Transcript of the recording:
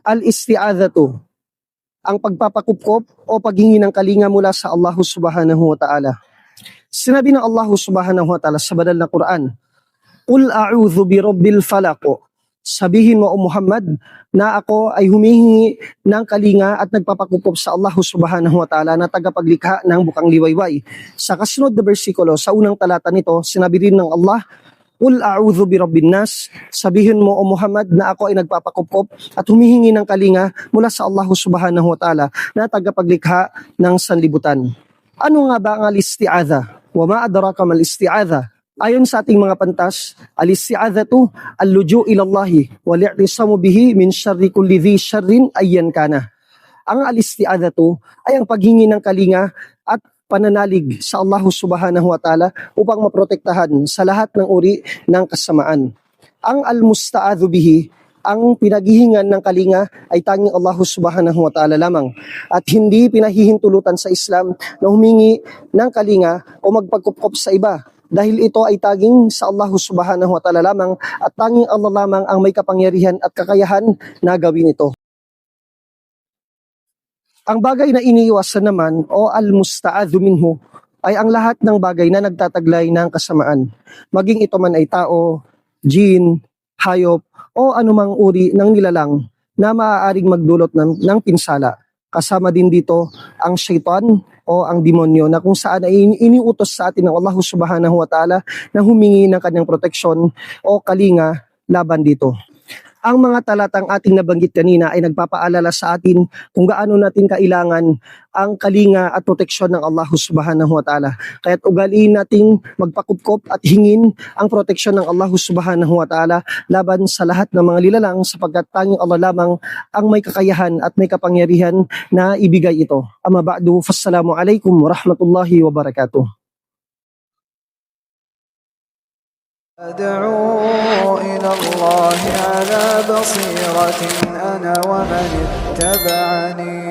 al-isti'adhatu, ang pagpapakupkop o paghingi ng kalinga mula sa Allah subhanahu wa ta'ala. Sinabi ng Allah subhanahu wa ta'ala sa banal na Quran, "Qul a'udhu bi rabbil falaq." Sabihin mo o Muhammad na ako ay humihingi ng kalinga at nagpapakupkop sa Allah subhanahu wa ta'ala na tagapaglikha ng bukang liwayway. Sa kasunod na bersikulo, sa unang talata nito, sinabi rin ng Allah, "Qul a'udhu bi rabbin nas." Sabihin mo o Muhammad na ako ay nagpapakupkop at humihingi ng kalinga mula sa Allah subhanahu wa ta'ala na tagapaglikha ng sanlibutan. Ano nga ba ang al-isti'adha? Wa ma adraka mal isti'adha? Ayon sa ating mga pantas, al-isti'adhatu al-luju' ila Allah wal i'tisamu bihi min syarri kulli dhi syarrin ayyan kana. Ang al-isti'adhatu ay ang paghingi ng kalinga at pananalig sa Allah subhanahu wa ta'ala upang maprotektahan sa lahat ng uri ng kasamaan. Ang al-musta'adhu bihi, ang pinaghihingan ng kalinga ay tanging Allah subhanahu wa ta'ala lamang at hindi pinahihintulutan sa Islam na humingi ng kalinga o magpagkupkop sa iba dahil ito ay tanging sa Allah subhanahu wa ta'ala lamang at tanging Allah lamang ang may kapangyarihan at kakayahan na gawin ito. Ang bagay na iniiwasan naman o al-musta'adhu minhu ay ang lahat ng bagay na nagtataglay ng kasamaan. Maging ito man ay tao, jin, hayop o anumang uri ng nilalang na maaaring magdulot ng pinsala. Kasama din dito ang syaitan o ang demonyo na kung saan ay iniutos sa atin ng Allah subhanahu wa ta'ala na humingi ng kanyang proteksyon o kalinga laban dito. Ang mga talatang ating nabanggit kanina ay nagpapaalala sa atin kung gaano natin kailangan ang kalinga at proteksyon ng Allah subhanahu wa ta'ala. Kaya't ugaliin nating magpakupkop at hingin ang proteksyon ng Allah subhanahu wa ta'ala laban sa lahat ng mga nilalang sapagkat tanging Allah lamang ang may kakayahan at may kapangyarihan na ibigay ito. Amma ba'du, fassalamu alaikum warahmatullahi wabarakatuh. أدعو إلى الله على بصيرة أنا ومن اتبعني